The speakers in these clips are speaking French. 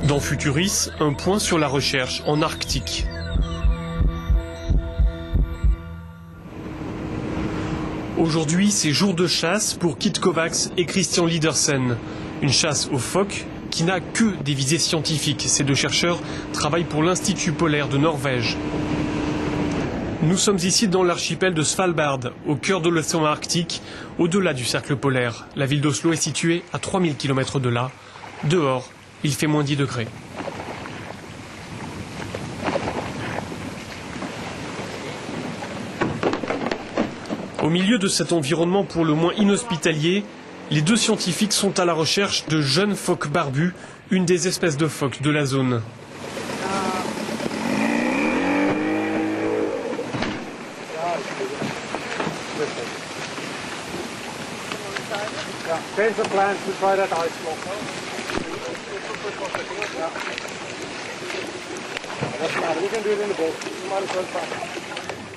Dans Futuris, un point sur la recherche en Arctique. Aujourd'hui, c'est jour de chasse pour Kit Kovacs et Christian Lidersen. Une chasse aux phoques qui n'a que des visées scientifiques. Ces deux chercheurs travaillent pour l'Institut polaire de Norvège. Nous sommes ici dans l'archipel de Svalbard, au cœur de l'océan Arctique, au-delà du cercle polaire. La ville d'Oslo est située à 3000 km de là. Dehors, il fait moins 10 degrés. Au milieu de cet environnement pour le moins inhospitalier, les deux scientifiques sont à la recherche de jeunes phoques barbus, une des espèces de phoques de la zone.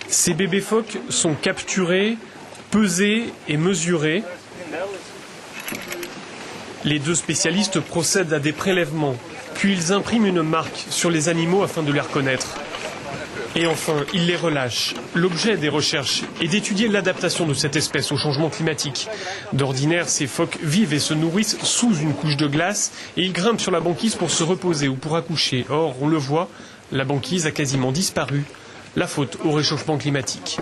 Ces bébés phoques sont capturés, pesés et mesurés. Les deux spécialistes procèdent à des prélèvements, puis ils impriment une marque sur les animaux afin de les reconnaître. Et enfin, ils les relâchent. L'objet des recherches est d'étudier l'adaptation de cette espèce au changement climatique. D'ordinaire, ces phoques vivent et se nourrissent sous une couche de glace et ils grimpent sur la banquise pour se reposer ou pour accoucher. Or, on le voit, la banquise a quasiment disparu. La faute au réchauffement climatique.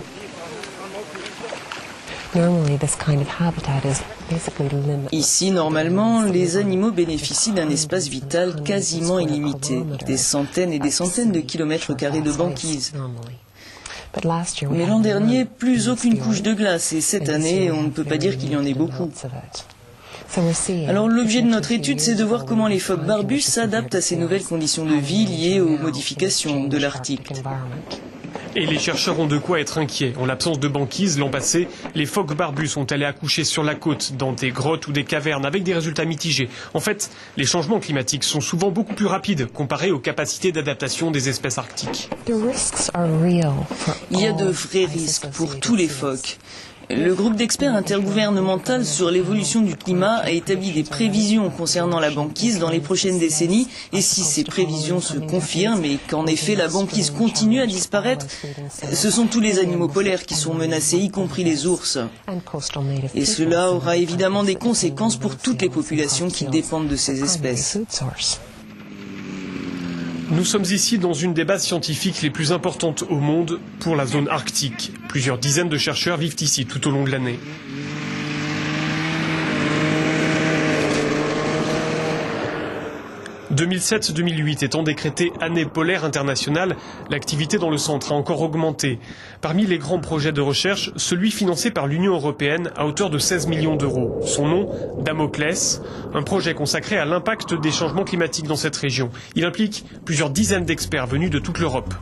Ici, normalement, les animaux bénéficient d'un espace vital quasiment illimité, des centaines et des centaines de kilomètres carrés de banquise. Mais l'an dernier, plus aucune couche de glace, et cette année, on ne peut pas dire qu'il y en ait beaucoup. Alors l'objet de notre étude, c'est de voir comment les phoques barbus s'adaptent à ces nouvelles conditions de vie liées aux modifications de l'Arctique. Et les chercheurs ont de quoi être inquiets. En l'absence de banquise, l'an passé, les phoques barbus sont allés accoucher sur la côte, dans des grottes ou des cavernes, avec des résultats mitigés. En fait, les changements climatiques sont souvent beaucoup plus rapides comparés aux capacités d'adaptation des espèces arctiques. Il y a de vrais risques pour tous les phoques. Le groupe d'experts intergouvernemental sur l'évolution du climat a établi des prévisions concernant la banquise dans les prochaines décennies, et si ces prévisions se confirment et qu'en effet la banquise continue à disparaître, ce sont tous les animaux polaires qui sont menacés, y compris les ours. Et cela aura évidemment des conséquences pour toutes les populations qui dépendent de ces espèces. Nous sommes ici dans une des bases scientifiques les plus importantes au monde pour la zone arctique. Plusieurs dizaines de chercheurs vivent ici tout au long de l'année. 2007-2008 étant décrétée année polaire internationale, l'activité dans le centre a encore augmenté. Parmi les grands projets de recherche, celui financé par l'Union européenne à hauteur de 16 millions d'euros. Son nom, Damoclès, un projet consacré à l'impact des changements climatiques dans cette région. Il implique plusieurs dizaines d'experts venus de toute l'Europe.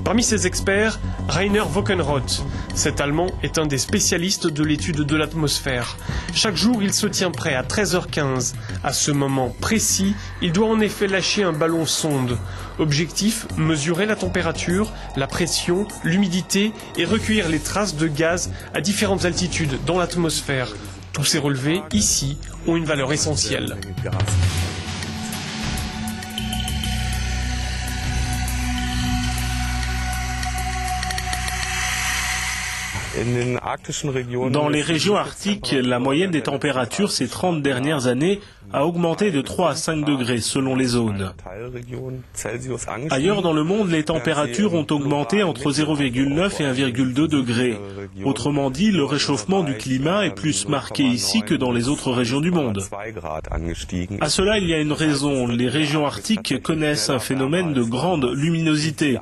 Parmi ces experts, Rainer Wockenroth. Cet Allemand est un des spécialistes de l'étude de l'atmosphère. Chaque jour, il se tient prêt à 13h15. À ce moment précis, il doit en effet lâcher un ballon sonde. Objectif, mesurer la température, la pression, l'humidité et recueillir les traces de gaz à différentes altitudes dans l'atmosphère. Tous ces relevés, ici, ont une valeur essentielle. Dans les régions arctiques, la moyenne des températures ces 30 dernières années a augmenté de 3 à 5 degrés selon les zones. Ailleurs dans le monde, les températures ont augmenté entre 0,9 et 1,2 degrés. Autrement dit, le réchauffement du climat est plus marqué ici que dans les autres régions du monde. À cela, il y a une raison. Les régions arctiques connaissent un phénomène de grande luminosité.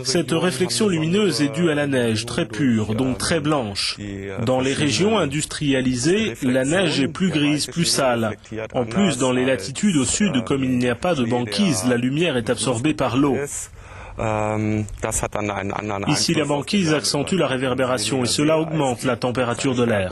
Cette réflexion lumineuse est due à la neige, très pure, donc très blanche. Dans les régions industrialisées, la neige est plus grise, plus sale. En plus, dans les latitudes au sud, comme il n'y a pas de banquise, la lumière est absorbée par l'eau. Ici, la banquise accentue la réverbération et cela augmente la température de l'air.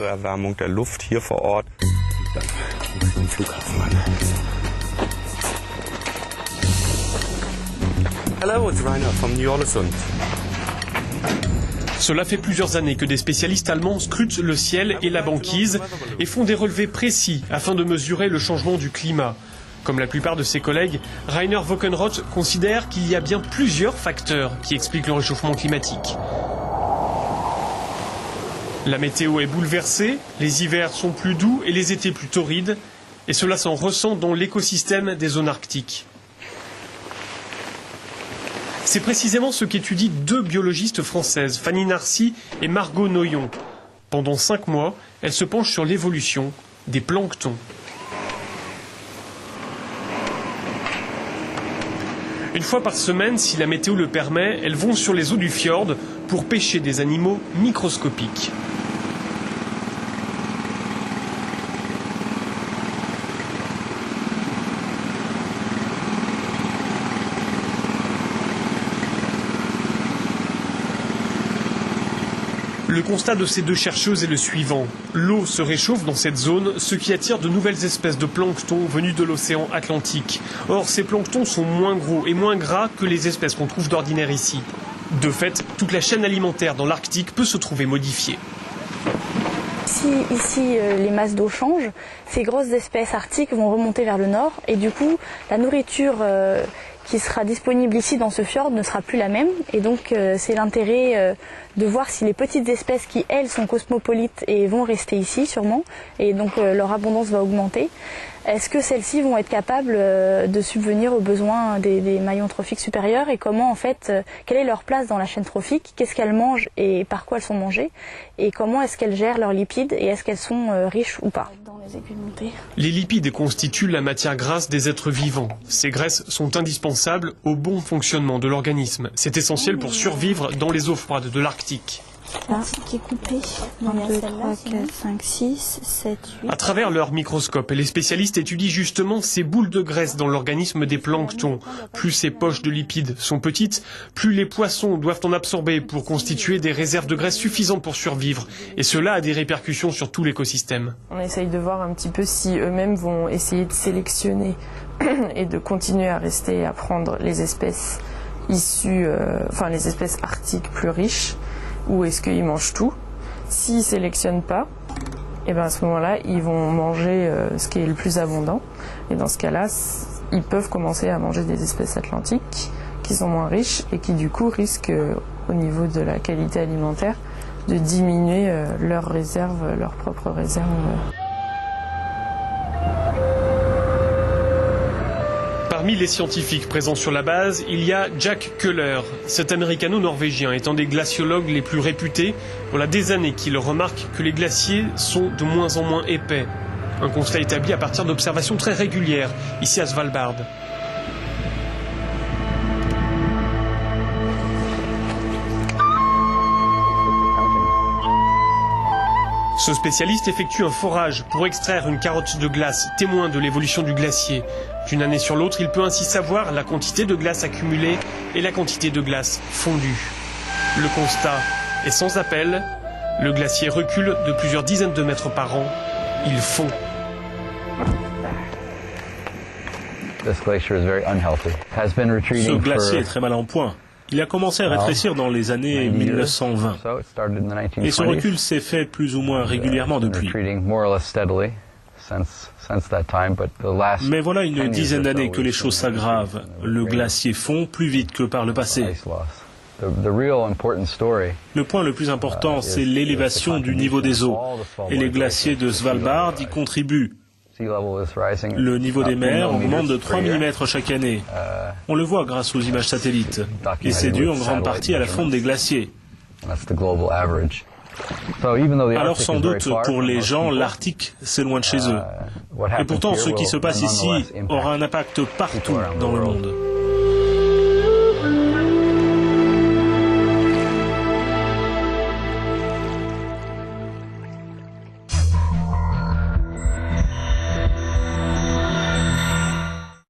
Cela fait plusieurs années que des spécialistes allemands scrutent le ciel et la banquise et font des relevés précis afin de mesurer le changement du climat. Comme la plupart de ses collègues, Rainer Wockenroth considère qu'il y a bien plusieurs facteurs qui expliquent le réchauffement climatique. La météo est bouleversée, les hivers sont plus doux et les étés plus torrides, et cela s'en ressent dans l'écosystème des zones arctiques. C'est précisément ce qu'étudient deux biologistes françaises, Fanny Narcy et Margot Noyon. Pendant 5 mois, elles se penchent sur l'évolution des planctons. Une fois par semaine, si la météo le permet, elles vont sur les eaux du fjord pour pêcher des animaux microscopiques. Le constat de ces deux chercheuses est le suivant. L'eau se réchauffe dans cette zone, ce qui attire de nouvelles espèces de plancton venus de l'océan Atlantique. Or, ces planctons sont moins gros et moins gras que les espèces qu'on trouve d'ordinaire ici. De fait, toute la chaîne alimentaire dans l'Arctique peut se trouver modifiée. Si ici les masses d'eau changent, ces grosses espèces arctiques vont remonter vers le nord et du coup la nourriture qui sera disponible ici dans ce fjord ne sera plus la même. Et donc c'est l'intérêt de voir si les petites espèces qui elles sont cosmopolites et vont rester ici sûrement, et donc leur abondance va augmenter. Est-ce que celles-ci vont être capables de subvenir aux besoins des maillons trophiques supérieurs et comment en fait, quelle est leur place dans la chaîne trophique, qu'est-ce qu'elles mangent et par quoi elles sont mangées et comment est-ce qu'elles gèrent leurs lipides et est-ce qu'elles sont riches ou pas. Les lipides constituent la matière grasse des êtres vivants. Ces graisses sont indispensables au bon fonctionnement de l'organisme. C'est essentiel pour survivre dans les eaux froides de l'Arctique. Là, qui est coupé. 1, 2, 3, 4, 5, 6, 7, 8. À travers leur microscope, les spécialistes étudient justement ces boules de graisse dans l'organisme des planctons. Plus ces poches de lipides sont petites, plus les poissons doivent en absorber pour constituer des réserves de graisse suffisantes pour survivre. Et cela a des répercussions sur tout l'écosystème. On essaye de voir un petit peu si eux-mêmes vont essayer de sélectionner et de continuer à rester à prendre les espèces issues, les espèces arctiques plus riches. Ou est-ce qu'ils mangent tout? S'ils ne sélectionnent pas, et ben à ce moment-là, ils vont manger ce qui est le plus abondant. Et dans ce cas-là, ils peuvent commencer à manger des espèces atlantiques qui sont moins riches et qui du coup risquent, au niveau de la qualité alimentaire, de diminuer leurs réserves, leurs propres réserves. Parmi les scientifiques présents sur la base, il y a Jack Köhler. Cet américano-norvégien est un des glaciologues les plus réputés. Voilà des années qu'il remarque que les glaciers sont de moins en moins épais. Un constat établi à partir d'observations très régulières, ici à Svalbard. Ce spécialiste effectue un forage pour extraire une carotte de glace, témoin de l'évolution du glacier. D'une année sur l'autre, il peut ainsi savoir la quantité de glace accumulée et la quantité de glace fondue. Le constat est sans appel. Le glacier recule de plusieurs dizaines de mètres par an. Il fond. Ce glacier est très mal en point. Il a commencé à rétrécir dans les années 1920. Et ce recul s'est fait plus ou moins régulièrement depuis. Mais voilà une dizaine d'années que les choses s'aggravent. Le glacier fond plus vite que par le passé. Le point le plus important, c'est l'élévation du niveau des eaux. Et les glaciers de Svalbard y contribuent. Le niveau des mers augmente de 3 mm chaque année. On le voit grâce aux images satellites. Et c'est dû en grande partie à la fonte des glaciers. Alors sans doute, pour les gens, l'Arctique, c'est loin de chez eux. Et pourtant, ce qui se passe ici aura un impact partout dans le monde.